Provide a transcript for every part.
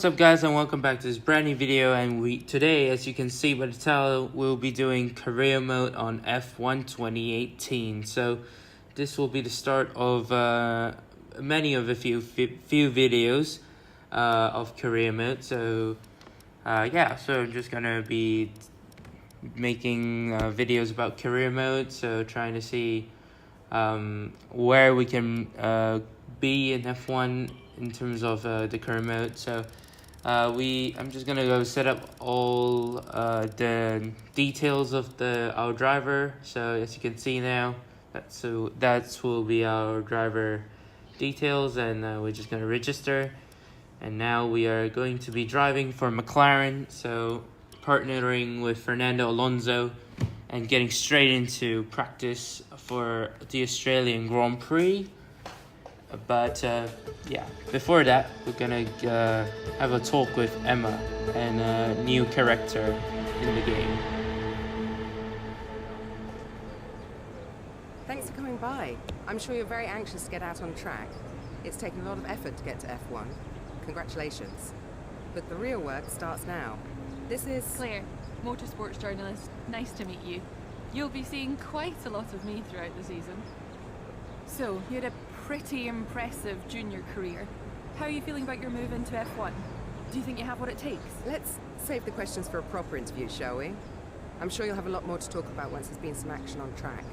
What's up guys, and welcome back to this brand new video. And today, as you can see by the title, we'll be doing career mode on F1 2018. So this will be the start of many of a few videos of career mode. So so I'm just gonna be making videos about career mode, so trying to see where we can be in F1 in terms of the career mode. So I'm just gonna go set up all the details of our driver. So as you can see now, that will be our driver details, and we're just gonna register. And now we are going to be driving for McLaren, so partnering with Fernando Alonso and getting straight into practice for the Australian Grand Prix. But before that, we're gonna have a talk with Emma, and a new character in the game. Thanks for coming by. I'm sure you're very anxious to get out on track. It's taken a lot of effort to get to F1. Congratulations. But the real work starts now. This is Claire, motorsports journalist. Nice to meet you. You'll be seeing quite a lot of me throughout the season. So, you had a pretty impressive junior career. How are you feeling about your move into F1? Do you think you have what it takes? Let's save the questions for a proper interview, shall we? I'm sure you'll have a lot more to talk about once there's been some action on track.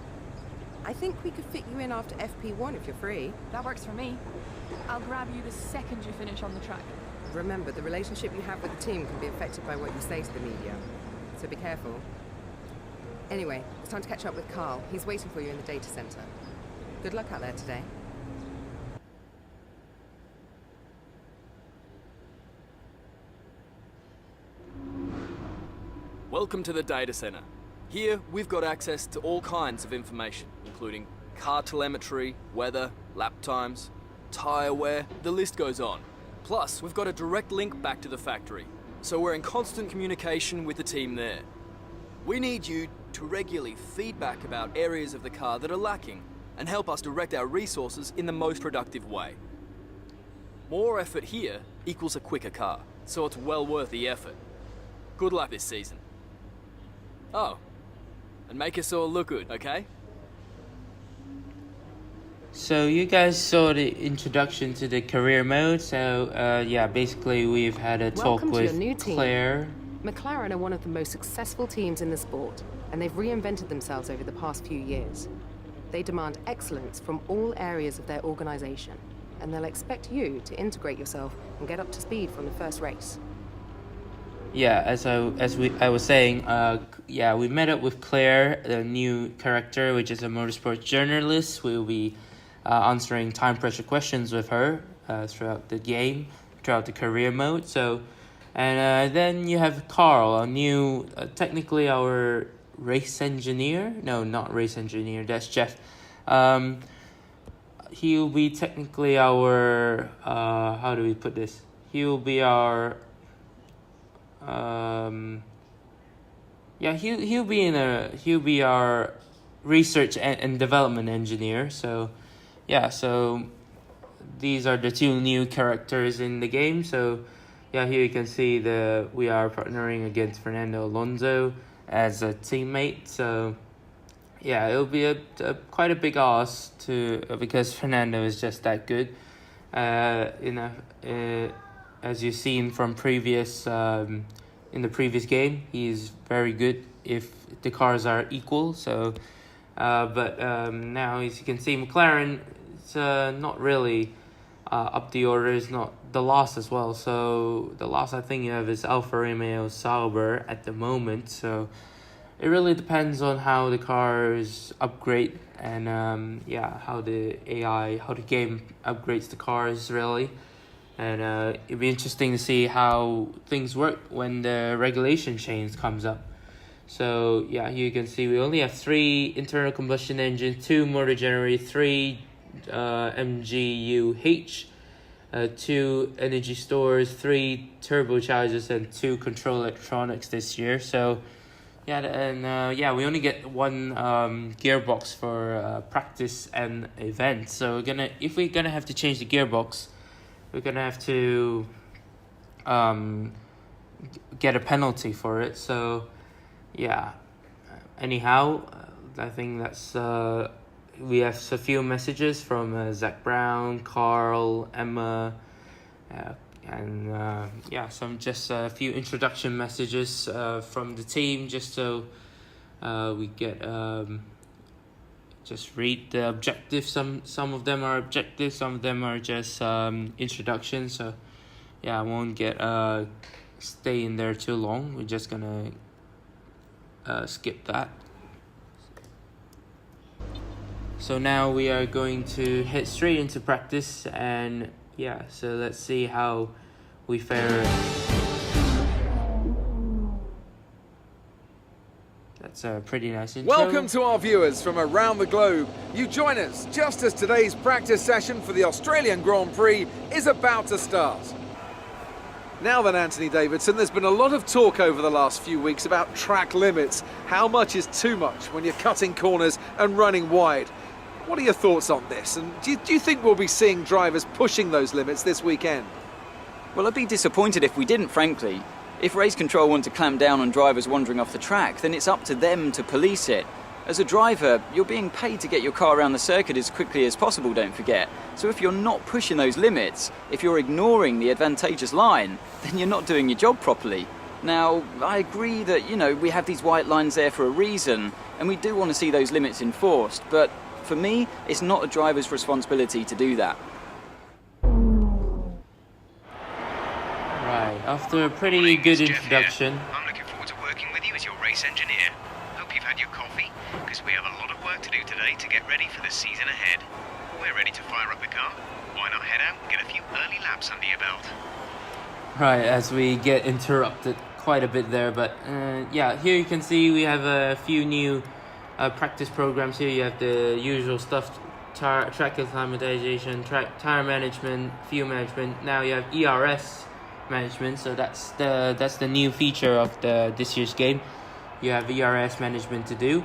I think we could fit you in after FP1 if you're free. That works for me. I'll grab you the second you finish on the track. Remember, the relationship you have with the team can be affected by what you say to the media, so be careful. Anyway, it's time to catch up with Carl. He's waiting for you in the data center. Good luck out there today. Welcome to the data center. Here, we've got access to all kinds of information, including car telemetry, weather, lap times, tyre wear, the list goes on. Plus, we've got a direct link back to the factory, so we're in constant communication with the team there. We need you to regularly feedback about areas of the car that are lacking and help us direct our resources in the most productive way. More effort here equals a quicker car, so it's well worth the effort. Good luck this season. Oh, and make us all look good, okay? So you guys saw the introduction to the career mode. So basically we've had a talk Welcome to with your new team. Claire. McLaren are one of the most successful teams in the sport, and they've reinvented themselves over the past few years. They demand excellence from all areas of their organization, and they'll expect you to integrate yourself and get up to speed from the first race. Yeah, as I was saying, we met up with Claire, the new character, which is a motorsports journalist. We'll be answering time pressure questions with her throughout the game, throughout the career mode. So, and then you have Carl, a new, technically our race engineer. No, not race engineer. That's Jeff. He'll be technically our how do we put this? He'll be our he'll be our research and development engineer. So these are the two new characters in the game. So here you can see we are partnering against Fernando Alonso as a teammate. So it'll be quite a big ask because Fernando is just that good. As you've seen from previous in the previous game, he's very good if the cars are equal. So, now as you can see, McLaren is not really up the order. Is not the last as well. So the last I think you have is Alfa Romeo Sauber at the moment. So it really depends on how the cars upgrade and how the game upgrades the cars really. And it'll be interesting to see how things work when the regulation change comes up. So here you can see we only have 3 internal combustion engines, 2 motor generators, 3 MGU-H, 2 energy stores, 3 turbochargers, and 2 control electronics this year. So we only get 1 gearbox for practice and events. So if we're gonna have to change the gearbox, we're gonna have to get a penalty for it. So yeah, anyhow, I think that's we have a few messages from Zach Brown, Carl, Emma, and yeah, just a few introduction messages from the team, just so we get just read the objectives. Some of them are objectives, some of them are just introductions. So yeah, I won't stay in there too long. We're just gonna skip that. So now we are going to head straight into practice, and yeah, so let's see how we fare. That's a pretty nice intro. Welcome to our viewers from around the globe. You join us just as today's practice session for the Australian Grand Prix is about to start. Now then, Anthony Davidson, there's been a lot of talk over the last few weeks about track limits. How much is too much when you're cutting corners and running wide? What are your thoughts on this? And do you think we'll be seeing drivers pushing those limits this weekend? Well, I'd be disappointed if we didn't, frankly. If race control want to clamp down on drivers wandering off the track, then it's up to them to police it. As a driver, you're being paid to get your car around the circuit as quickly as possible, don't forget. So if you're not pushing those limits, if you're ignoring the advantageous line, then you're not doing your job properly. Now, I agree that, we have these white lines there for a reason, and we do want to see those limits enforced, but for me, it's not a driver's responsibility to do that. Right, after a pretty good introduction. I'm looking forward to working with you as your race engineer. Hope you've had your coffee, because we have a lot of work to do today to get ready for the season ahead. We're ready to fire up the car. Why not head out and get a few early laps under your belt? Right, as we get interrupted quite a bit there, but yeah, here you can see we have a few new practice programs here. You have the usual stuff, track acclimatization, tire management, fuel management. Now you have ERS management, so that's the new feature of this year's game. You have ERS management to do,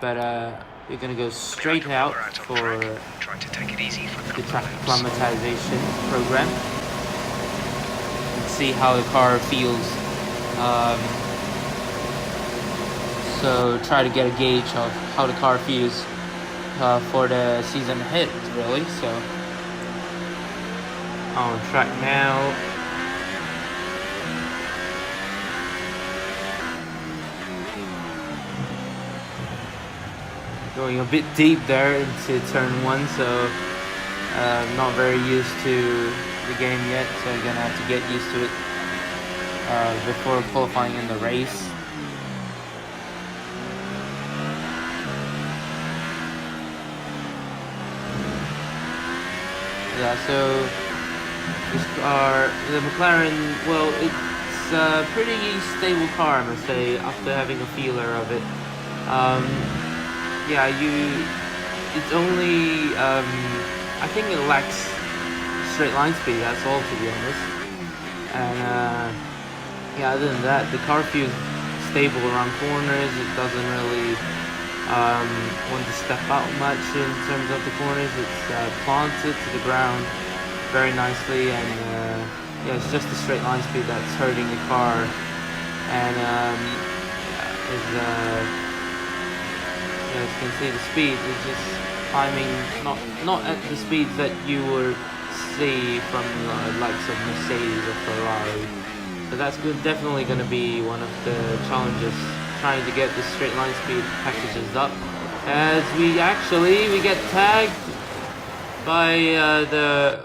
but we're gonna go straight out for Try to take it easy for the track acclimatization program and see how the car feels. So try to get a gauge of how the car feels for the season ahead, really. So on track now. Going a bit deep there into turn 1, so not very used to the game yet, so you're gonna have to get used to it before qualifying in the race. Yeah, so the McLaren, well, it's a pretty stable car, I must say, after having a feeler of it. Yeah, it's only, I think it lacks straight line speed, that's all, to be honest. And yeah, other than that, the car feels stable around corners. It doesn't really want to step out much in terms of the corners. It's planted to the ground very nicely, and yeah, it's just the straight line speed that's hurting the car. And as you can see, the speed is just climbing, not at the speeds that you would see from likes of Mercedes or Ferrari. So that's definitely going to be one of the challenges, trying to get the straight line speed packages up. As we get tagged by the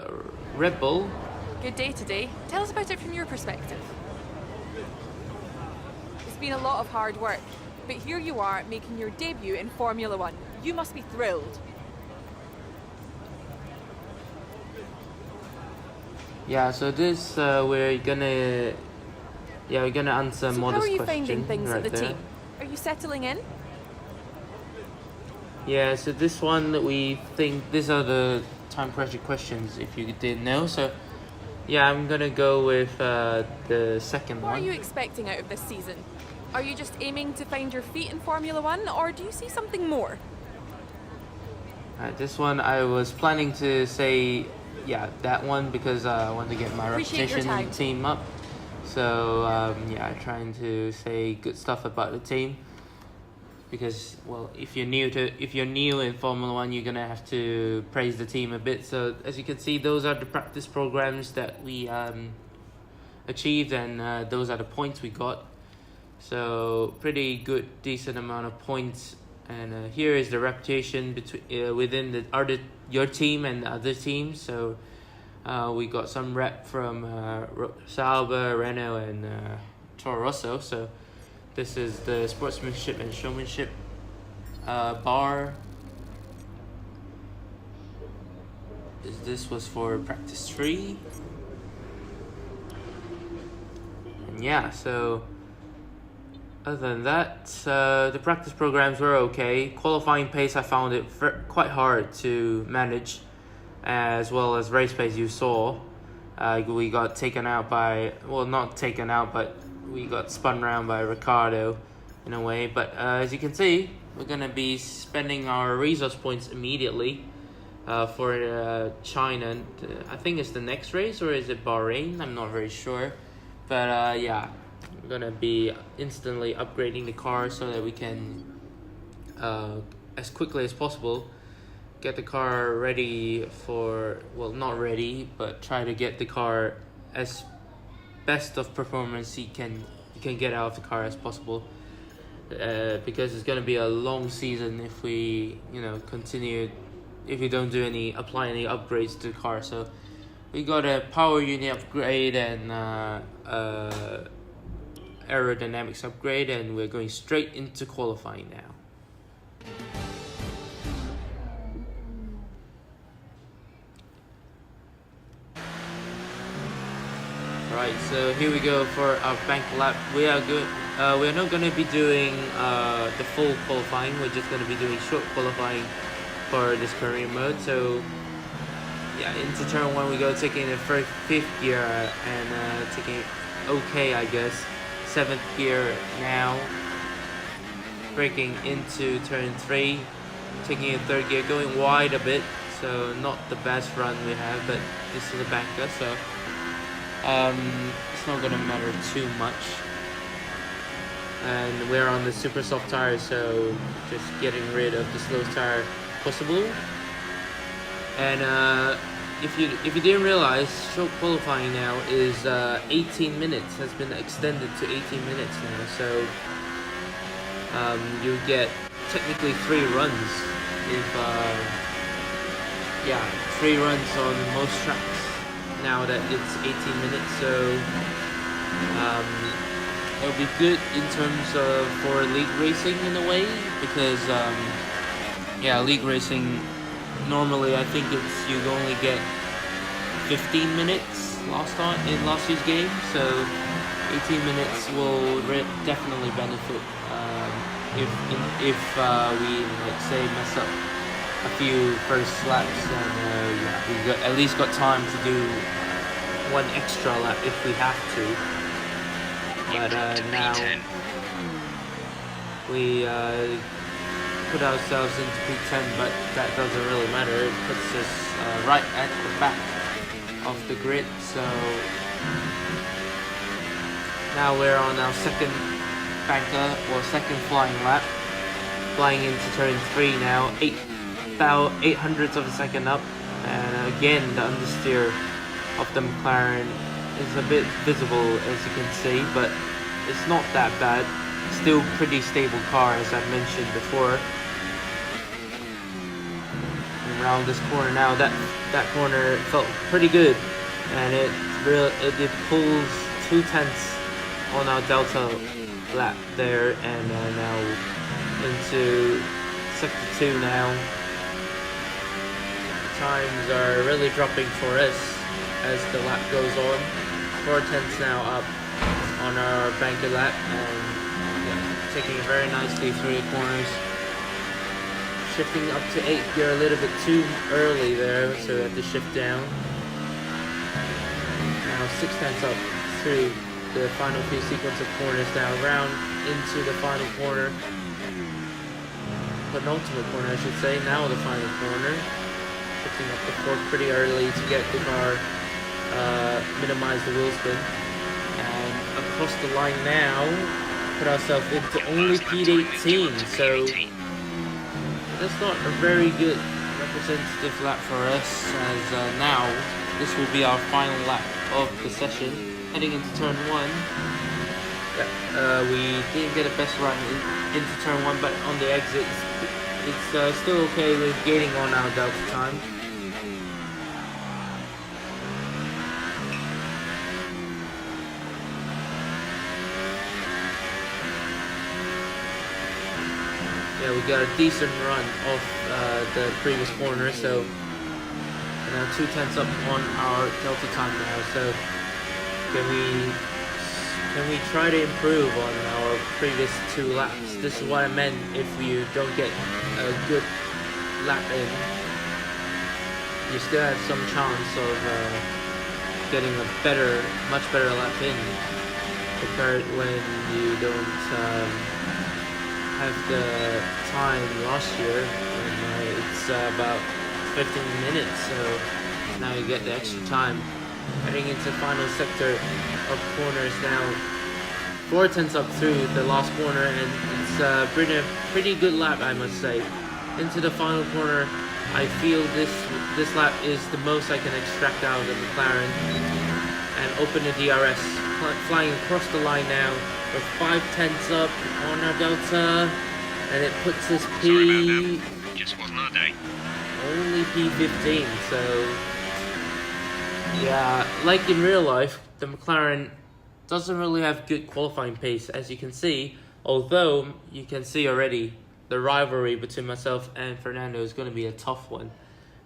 Red Bull. Good day today. Tell us about it from your perspective. It's been a lot of hard work, but here you are making your debut in Formula One. You must be thrilled. Yeah, so this we're gonna answer So Modest question. how are you finding things right at the there. team? Are you settling in? Yeah, so this one we think these are the time pressure questions, if you didn't know. So yeah, I'm gonna go with the second What one. are you expecting out of this season? Are you just aiming to find your feet in Formula One, or do you see something more? This one I was planning to say, yeah, that one, because I want to get my Appreciate your reputation in time. the team up. So yeah, trying to say good stuff about the team, because well, if you're new in Formula One, you're gonna have to praise the team a bit. So as you can see, those are the practice programs that we achieved, and those are the points we got. So pretty good, decent amount of points. And here is the reputation between within your team and the other teams. So we got some rep from Sauber, Renault, and Toro Rosso. So this is the sportsmanship and showmanship bar. This was for practice 3. And yeah, so other than that, the practice programs were okay. Qualifying pace, I found it quite hard to manage, as well as race pace. You saw, we got taken out by, well, not taken out, but we got spun around by Ricardo in a way. But as you can see, we're gonna be spending our resource points immediately for China. I think it's the next race, or is it Bahrain? I'm not very sure, but yeah. We're gonna be instantly upgrading the car so that we can as quickly as possible get the car ready for, well, not ready, but try to get the car as best of performance you can get out of the car as possible, because it's gonna be a long season if we if we don't apply any upgrades to the car. So we got a power unit upgrade and aerodynamics upgrade, and we're going straight into qualifying now. Right, so here we go for our bank lap. We are good. We're not going to be doing the full qualifying. We're just going to be doing short qualifying for this career mode. So yeah, into turn 1 we go, taking the fifth gear and taking it okay, I guess. 7th gear now, braking into turn 3, taking a 3rd gear, going wide a bit, so not the best run we have, but this is a banker, so it's not gonna matter too much. And we're on the super soft tire, so just getting rid of the slowest tire possible. And if you didn't realize, short qualifying now is 18 minutes, has been extended to 18 minutes now. So you get technically 3 runs if 3 runs on most tracks now that it's 18 minutes. So it'll be good in terms of for league racing in a way, because league racing, normally I think you only get 15 minutes in last year's game, so 18 minutes will definitely benefit if we, let's say, mess up a few first laps, and we at least got time to do 1 extra lap if we have to. But now we put ourselves into P10, but that doesn't really matter. It puts us right at the back of the grid. So now we're on our second banker, or second flying lap, flying into turn 3 now, 800ths of a second up, and again the understeer of the McLaren is a bit visible, as you can see, but it's not that bad. Still pretty stable car, as I've mentioned before. And around this corner now, that corner felt pretty good, and it pulls 2/10 on our delta lap there, and now into sector 2 now. Times are really dropping for us as the lap goes on. 4/10 now up on our banker lap, and taking it very nicely through the corners. Shifting up to 8th gear a little bit too early there, so we have to shift down. Now 6/10 up through the final few sequence of corners now, round into the final corner. Penultimate corner, I should say, now the final corner. Shifting up the fork pretty early to get the car, minimize the wheel spin. And cross the line now, put ourselves into only P18, so that's not a very good representative lap for us, as now this will be our final lap of the session. Heading into turn 1, we didn't get a best run into turn 1, but on the exit it's still okay with gaining on our delta time. Yeah, we got a decent run off the previous corner, so 2/10 up on our delta time now. So can we try to improve on our previous 2 laps? This is what I meant. If you don't get a good lap in, you still have some chance of getting a much better lap in compared when you don't have the time last year. And, it's about 15 minutes, so now you get the extra time. Heading into final sector of corners now. 4/10 up through the last corner, and it's a pretty good lap, I must say. Into the final corner, I feel this lap is the most I can extract out of the McLaren, and open the DRS, flying across the line now. We're 5/10 up on our delta, and it puts us Just wasn't our day. only P15, so yeah, like in real life, the McLaren doesn't really have good qualifying pace, as you can see, although you can see already the rivalry between myself and Fernando is going to be a tough one,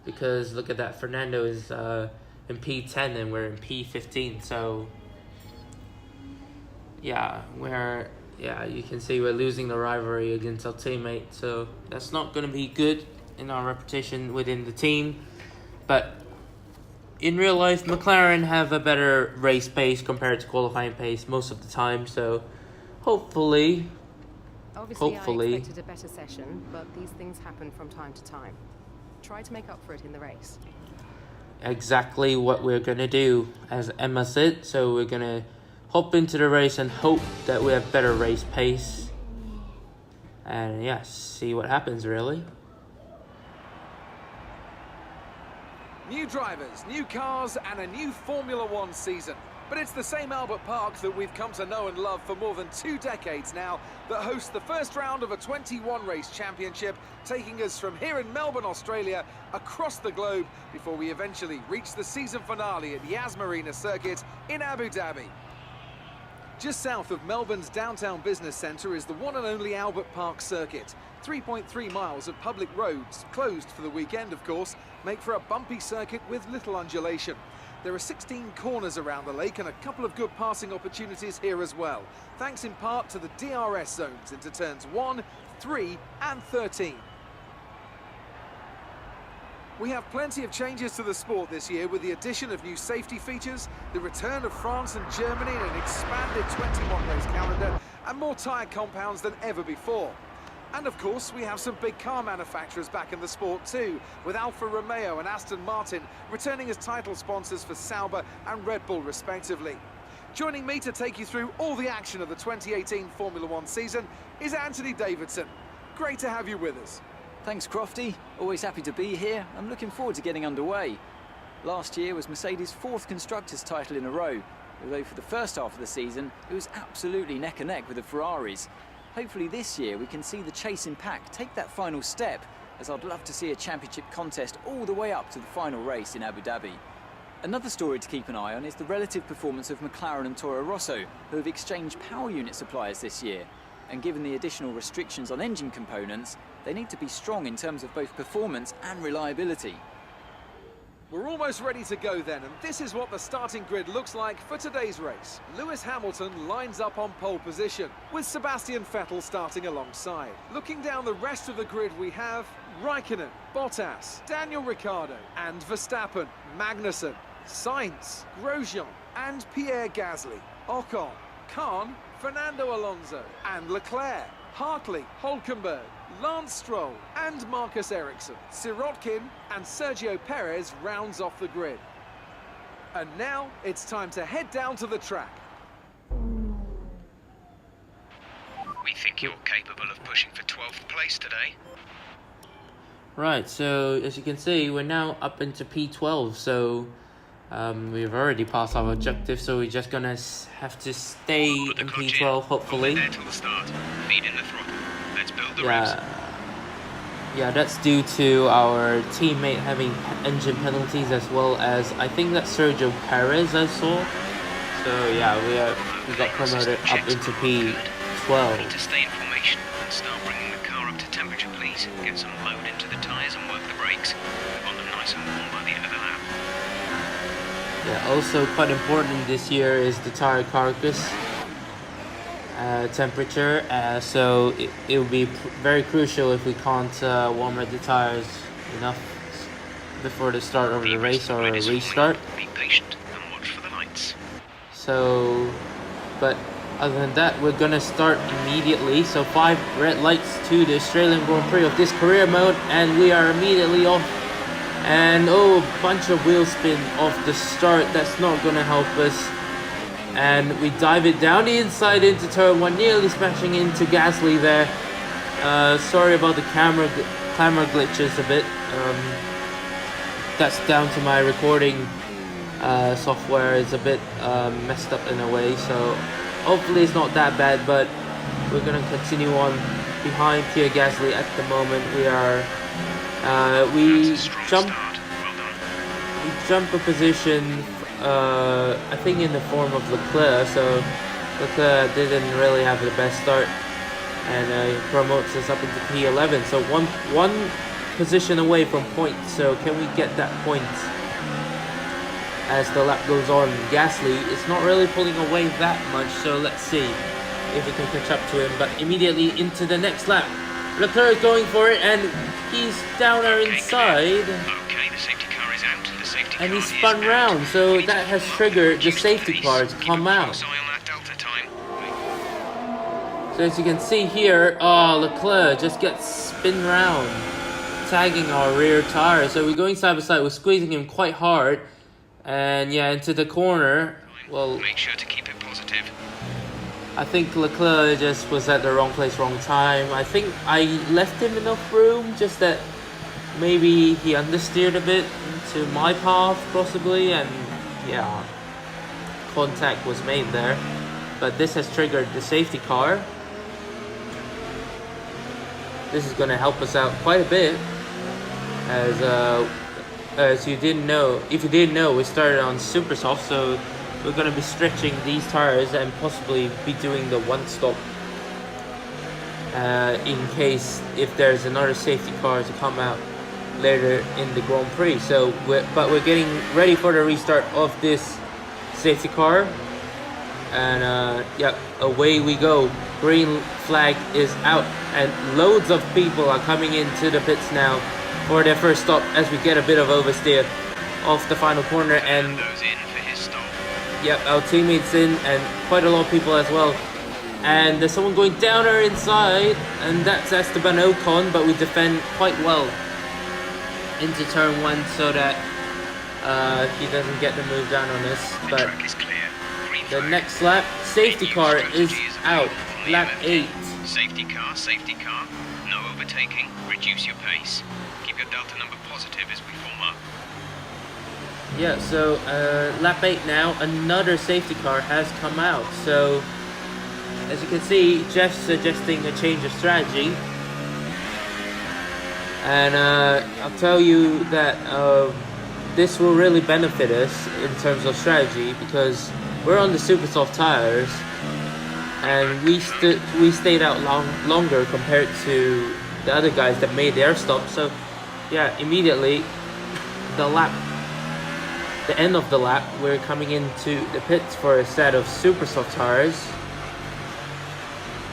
because look at that, Fernando is in P10 and we're in P15, so yeah, you can see we're losing the rivalry against our teammate, so that's not going to be good in our reputation within the team. But in real life, McLaren have a better race pace compared to qualifying pace most of the time, so hopefully, Obviously, I expected a better session, but these things happen from time to time. Try to make up for it in the race. exactly what we're going to do, as Emma said, so we're going to hop into the race and hope that we have better race pace, and yeah, see what happens really. New drivers, new cars, and a new Formula One season. But it's the same Albert Park that we've come to know and love for more than 2 decades now that hosts the first round of a 21 race championship, taking us from here in Melbourne, Australia, across the globe before we eventually reach the season finale at Yas Marina Circuit in Abu Dhabi. Just south of Melbourne's downtown business centre is the one and only Albert Park Circuit. 3.3 miles of public roads, closed for the weekend of course, make for a bumpy circuit with little undulation. There are 16 corners around the lake and a couple of good passing opportunities here as well, thanks in part to the DRS zones into turns 1, 3 and 13. We have plenty of changes to the sport this year with the addition of new safety features, the return of France and Germany in an expanded 21-race calendar, and more tyre compounds than ever before. And of course, we have some big car manufacturers back in the sport too, with Alfa Romeo and Aston Martin returning as title sponsors for Sauber and Red Bull respectively. Joining me to take you through all the action of the 2018 Formula One season is Anthony Davidson. Great to have you with us. Thanks, Crofty. Always happy to be here. I'm looking forward to getting underway. Last year was Mercedes' 4th Constructors' title in a row, although for the first half of the season, it was absolutely neck and neck with the Ferraris. Hopefully this year we can see the chasing pack take that final step, as I'd love to see a championship contest all the way up to the final race in Abu Dhabi. Another story to keep an eye on is the relative performance of McLaren and Toro Rosso, who have exchanged power unit suppliers this year. And given the additional restrictions on engine components, they need to be strong in terms of both performance and reliability. We're almost ready to go then, and this is what the starting grid looks like for today's race. Lewis Hamilton lines up on pole position, with Sebastian Vettel starting alongside. Looking down the rest of the grid, we have Raikkonen, Bottas, Daniel Ricciardo, and Verstappen, Magnussen, Sainz, Grosjean, and Pierre Gasly, Ocon, Khan, Fernando Alonso, and Leclerc, Hartley, Hülkenberg, Lance Stroll and Marcus Ericsson. Sirotkin and Sergio Perez rounds off the grid. And now it's time to head down to the track. think you're capable of pushing for 12th place today. Right, so as you can see, we're now up into P12, so we've already passed our objective, so we're just gonna have to stay Put the in clutch P12, in. hopefully. Hold it there till the start. Feed in the throttle. Let's build the revs. Yeah, that's due to our teammate having engine penalties, as well as I think that's Sergio Perez I saw. So yeah, we got promoted up into P12. Need to stay in formation and start bringing the car up to temperature, please. Get some load into the tyres and work the brakes. We want them nice and warm by the end of the lap. Yeah, also quite important this year is the tire carcass temperature. So it will be very crucial if we can't warm up the tires enough before the start of the race or a restart. Be patient and watch for the lights. So, but other than that, we're gonna start immediately. So 5 red lights to the Australian Grand Prix of this career mode, and we are immediately off. And oh, a bunch of wheel spin off the start. That's not gonna help us. And we dive it down the inside into turn 1, nearly smashing into Gasly there. Sorry about the camera glitches a bit. That's down to my recording software is a bit messed up in a way, so hopefully it's not that bad, but we're gonna continue on behind Pierre Gasly at the moment. We are we jump a position, I think in the form of Leclerc, so Leclerc didn't really have the best start, and he promotes us up into P11, so one position away from points. So can we get that point as the lap goes on? Gasly is not really pulling away that much, so let's see if we can catch up to him. But immediately into the next lap, Leclerc is going for it, and he's down our inside. Okay, the safety car is out. The safety And car he is spun out. round, so We need that to has follow up triggered and the reduce safety pace. car to Keep come a out. close eye on that delta time. So as you can see here, Leclerc just gets spin round, tagging our rear tire. So we're going side by side, we're squeezing him quite hard, and yeah, into the corner. Well, Make sure to keep it positive. I think Leclerc just was at the wrong place, wrong time. I think I left him enough room, just that maybe he understeered a bit into my path, possibly, and yeah, contact was made there. But this has triggered the safety car. This is going to help us out quite a bit, as you didn't know. If you didn't know, we started on super soft, so we're going to be stretching these tires and possibly be doing the one stop in case if there's another safety car to come out later in the Grand Prix. So we're getting ready for the restart of this safety car, and yeah, away we go. Green flag is out, and loads of people are coming into the pits now for their first stop as we get a bit of oversteer off the final corner. And Those in for his stop. yep, our teammates in, and quite a lot of people as well. And there's someone going down our inside, and that's Esteban Ocon, but we defend quite well into turn 1 so that he doesn't get the move down on us. The But track is clear. Green the flag. next lap, safety New car is strategy is out. available on the Lap MFD. 8. Safety car. No overtaking. Reduce your pace. Keep your delta number positive as we form up. Yeah, so lap 8 now, another safety car has come out. So as you can see, Jeff's suggesting a change of strategy. And I'll tell you that this will really benefit us in terms of strategy, because we're on the super soft tires, and we stayed out longer compared to the other guys that made their stop. So yeah, immediately the end of the lap, we're coming into the pits for a set of super soft tires,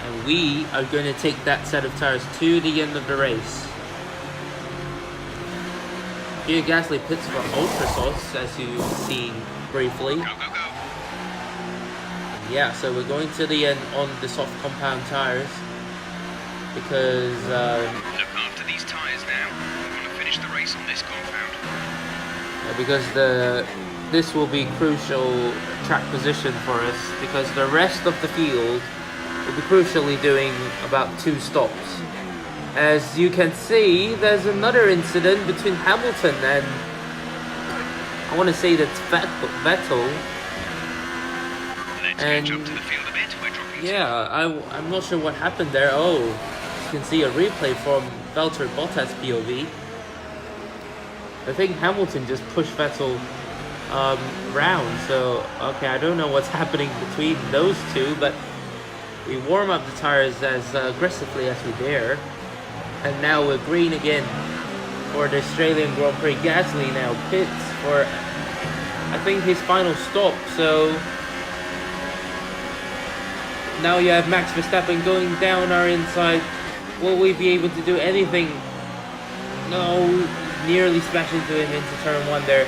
and we are going to take that set of tires to the end of the race. Pierre Gasly pits for ultra softs, as you've seen briefly. Go, go, go. Yeah, so we're going to the end on the soft compound tires, because Look after these tyres now. We want to finish the race on this compound. this will be crucial track position for us, because the rest of the field will be crucially doing about 2 stops. As you can see, there's another incident between Hamilton and I want to say that's Vettel. Let's And catch up to the field a bit. We're dropping yeah, I'm not sure what happened there. Oh, you can see a replay from Valtteri Bottas POV. I think Hamilton just pushed Vettel round, so okay, I don't know what's happening between those two, but we warm up the tires as aggressively as we dare, and now we're green again for the Australian Grand Prix. Gasly now pits for I think his final stop, so now you have Max Verstappen going down our inside. Will we be able to do anything? No, nearly smashed into him into turn 1 there.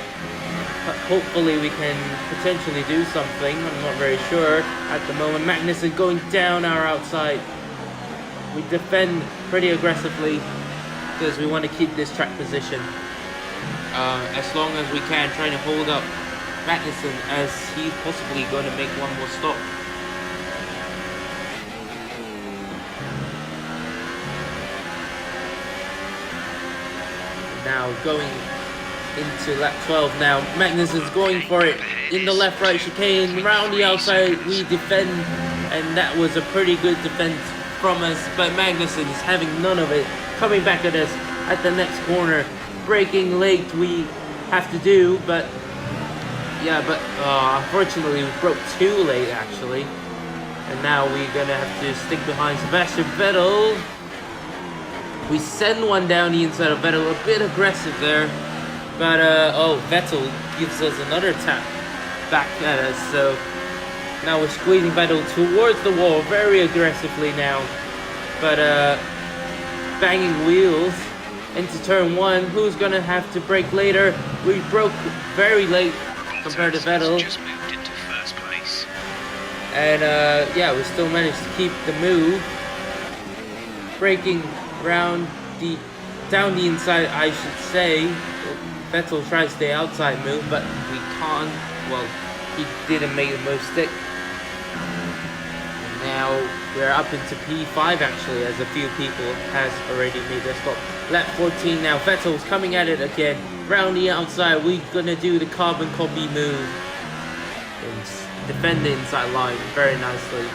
But hopefully we can potentially do something. I'm not very sure at the moment. Magnussen going down our outside. We defend pretty aggressively because we want to keep this track position as long as we can, trying to hold up Magnussen as he's possibly going to make one more stop. Now going into lap 12 now. Magnussen's going for it in the left-right chicane, round the outside, we defend, and that was a pretty good defense from us, but Magnussen is having none of it, coming back at us at the next corner, braking late we have to do, but yeah, but unfortunately we broke too late actually, and now we're gonna have to stick behind Sebastian Vettel. We send one down the inside of Vettel, a bit aggressive there, but oh, Vettel gives us another tap back at us, so now we're squeezing Vettel towards the wall very aggressively now, but banging wheels into turn 1. Who's gonna have to brake later? We broke very late compared to Vettel, just moved into first place. and yeah, we still managed to keep the move, braking down the inside, I should say. Vettel tries the outside move, but we can't. Well, he didn't make the most stick. And now we're up into P5 actually, as a few people has already made their stop. Lap 14 now. Vettel's coming at it again. Round the outside, we're gonna do the carbon copy move and defend the inside line very nicely.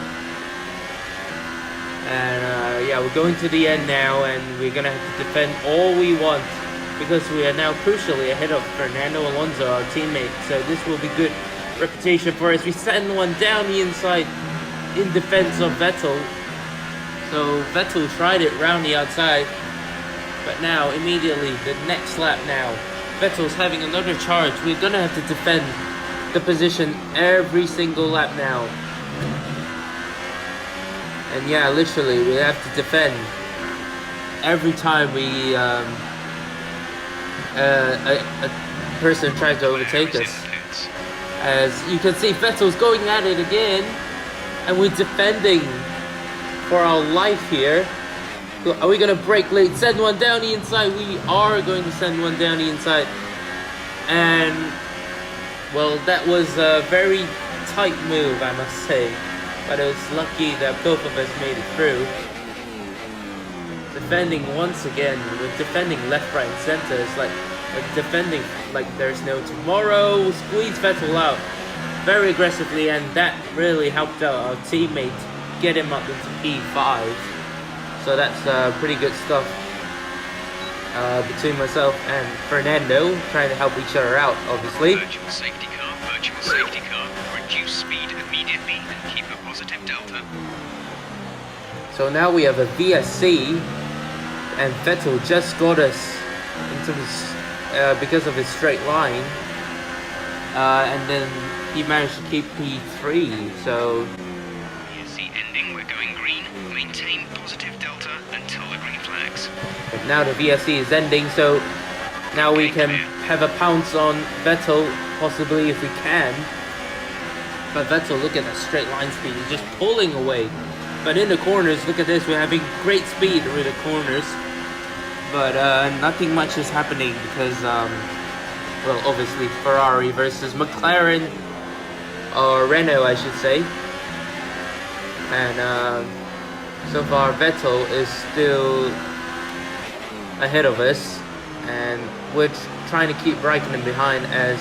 And yeah, we're going to the end now, and we're gonna have to defend all we want because we are now crucially ahead of Fernando Alonso, our teammate. So this will be good reputation for us. We send one down the inside in defense of Vettel. So Vettel tried it round the outside, but now immediately the next lap now, Vettel's having another charge. We're gonna have to defend the position every single lap now. And yeah, literally, we have to defend every time we a person tries to overtake us. As you can see, Vettel's going at it again, and we're defending for our life here. Are we gonna brake late? Send one down the inside. We are going to send one down the inside, and well, that was a very tight move, I must say. But it was lucky that both of us made it through. Defending once again, we're defending left, right, and center. It's like we're defending like there's no tomorrow. Squeeze Vettel out very aggressively, and that really helped out our teammate, get him up into P5. So that's pretty good stuff between myself and Fernando, trying to help each other out, obviously. Virtual safety car, virtual safety car. Reduce speed immediately and keep a positive delta. So now we have a VSC, and Vettel just got us into this because of his straight line, and then he managed to keep P3. So VSC ending, we're going green. Maintain positive delta until the green flags. but now the VSC is ending, so now we can have a pounce on Vettel, possibly if we can. But Vettel, look at that straight line speed, he's just pulling away. But in the corners, look at this, we're having great speed through the corners. But nothing much is happening because, well, obviously Ferrari versus McLaren, or Renault I should say. And So far, Vettel is still ahead of us, and we're trying to keep Raikkonen behind as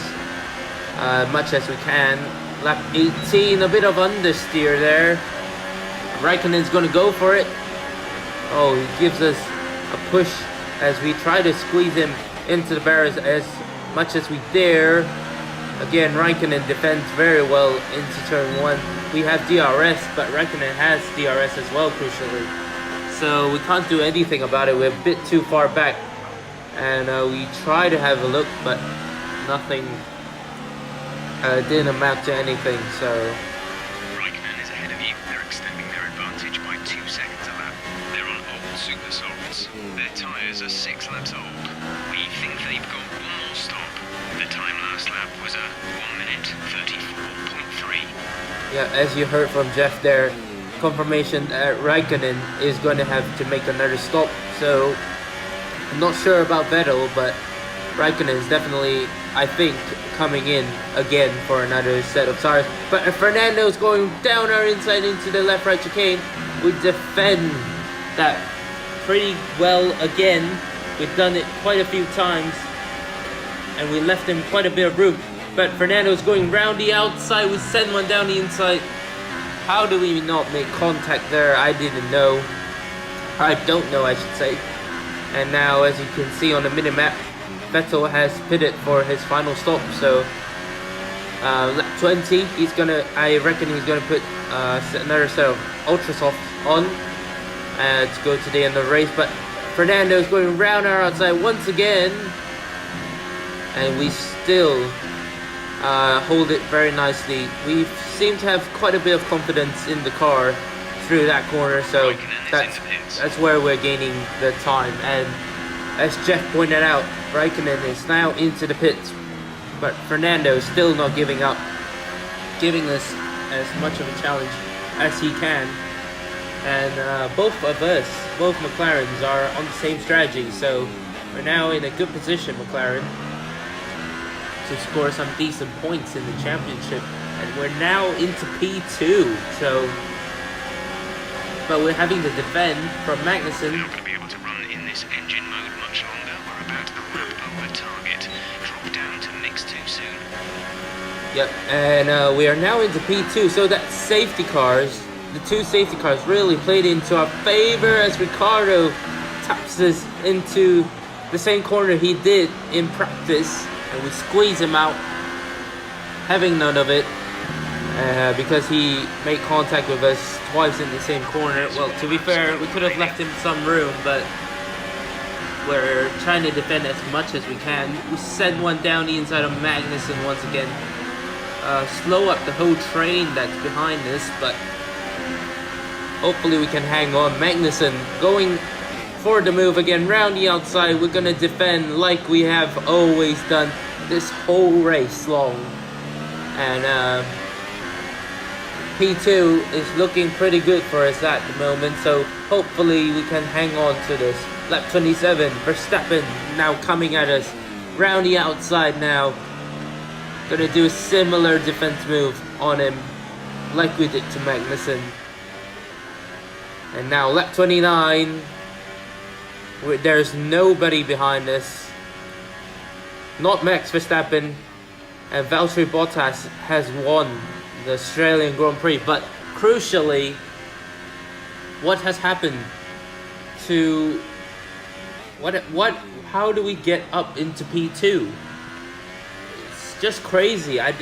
much as we can. Lap 18, a bit of understeer there. Raikkonen's going to go for it. Oh, he gives us a push as we try to squeeze him into the barriers as much as we dare. Again, Raikkonen defends very well into turn 1. We have DRS, but Raikkonen has DRS as well, crucially. So we can't do anything about it. We're a bit too far back. And we try to have a look, but nothing didn't amount to anything, so... Raikkonen is ahead of you. They're extending their advantage by 2 seconds a lap. They're on old super softs. Their tyres are 6 laps old. We think they've got one more stop. The time last lap was a 1 minute 34.3. Yeah, as you heard from Jeff there, confirmation that Raikkonen is going to have to make another stop. So I'm not sure about Vettel, but Raikkonen is definitely, I think, coming in again for another set of tires. But Fernando's going down our inside into the left-right chicane. We defend that pretty well again. We've done it quite a few times, and we left him quite a bit of room. But Fernando's going round the outside. We send one down the inside. How do we not make contact there? I didn't know. I don't know, I should say. And now, as you can see on the minimap, Vettel has pitted for his final stop. So lap 20, I reckon he's gonna put another set of ultra softs on to go to the end of the race. But Fernando's going round our outside once again, and we still hold it very nicely. We seem to have quite a bit of confidence in the car through that corner, so that's where we're gaining the time. And as Jeff pointed out, Raikkonen is now into the pits, but Fernando is still not giving up, giving us as much of a challenge as he can. And both of us, both McLarens, are on the same strategy, so we're now in a good position, McLaren, to score some decent points in the championship. And we're now into P2, so... But we're having to defend from Magnussen. We're not going to be able to run in this engine mode much longer. We're about a lap over target. Drop down to mix 2 soon. Yep, and we are now into P2, so that safety cars, the 2 safety cars really played into our favor as Ricciardo taps us into the same corner he did in practice, and we squeeze him out, having none of it. Because he made contact with us twice in the same corner. Well, to be fair, we could have left him some room, but we're trying to defend as much as we can. We send one down the inside of Magnussen once again. Slow up the whole train that's behind us, but hopefully we can hang on. Magnussen going for the move again, round the outside. We're gonna defend like we have always done this whole race long. And P2 is looking pretty good for us at the moment, so hopefully we can hang on to this. Lap 27, Verstappen now coming at us, round the outside now. Gonna do a similar defense move on him, like we did to Magnussen. And now lap 29, there's nobody behind us. Not Max Verstappen, and Valtteri Bottas has won the Australian Grand Prix. But crucially, what has happened to how do we get up into P2? It's just crazy. I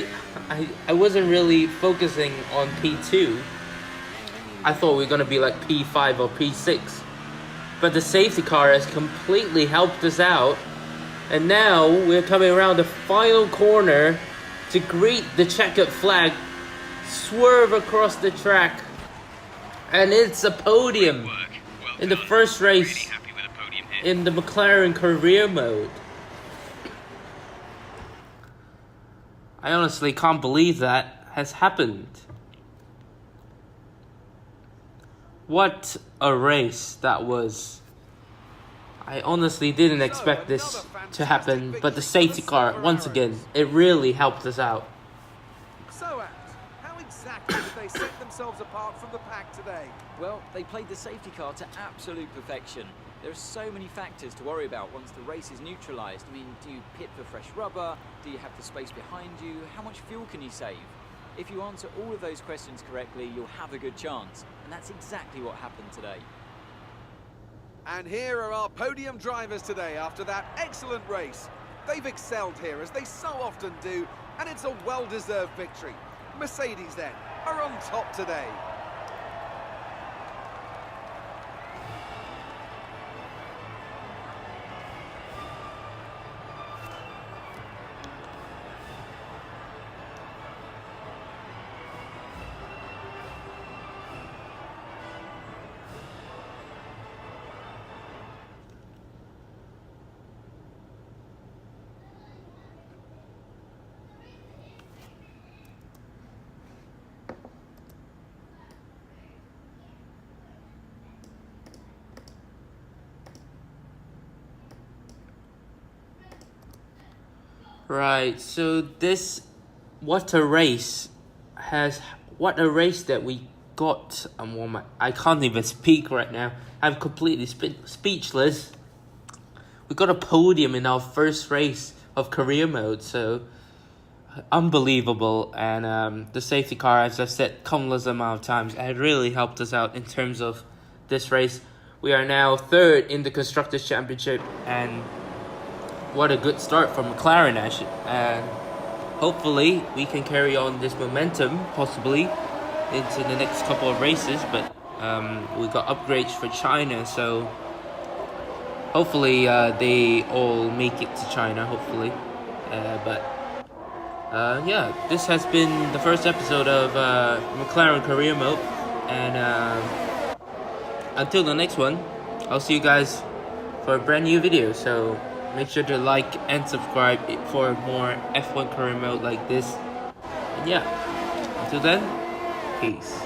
wasn't really focusing on P2. I thought we were gonna be like P5 or P6, but the safety car has completely helped us out, and now we're coming around the final corner to greet the checkered flag, swerve across the track, and it's a podium in the first race in the McLaren career mode. I honestly can't believe that has happened. What a race that was. I honestly didn't expect this to happen, but the safety car, once again, it really helped us out. So, how exactly did they set themselves themselves apart from the pack today? Well, they played the safety car to absolute perfection. There are so many factors to worry about once the race is neutralised. I mean, do you pit for fresh rubber? Do you have the space behind you? How much fuel can you save? If you answer all of those questions correctly, you'll have a good chance. And that's exactly what happened today. And here are our podium drivers today after that excellent race. They've excelled here, as they so often do, and it's a well-deserved victory. Mercedes, then, are on top today. Right, so what a race that we got. I can't even speak right now. I'm completely speechless. We got a podium in our first race of career mode, so unbelievable. And the safety car, as I've said countless amount of times, had really helped us out in terms of this race. We are now third in the Constructors' Championship, and what a good start for McLaren, actually. And hopefully we can carry on this momentum, possibly, into the next couple of races. But we got upgrades for China, so hopefully they all make it to China, hopefully. Yeah, this has been the first episode of McLaren Career Mode. And until the next one, I'll see you guys for a brand new video. So make sure to like and subscribe for more F1 career mode like this. And yeah, until then, peace.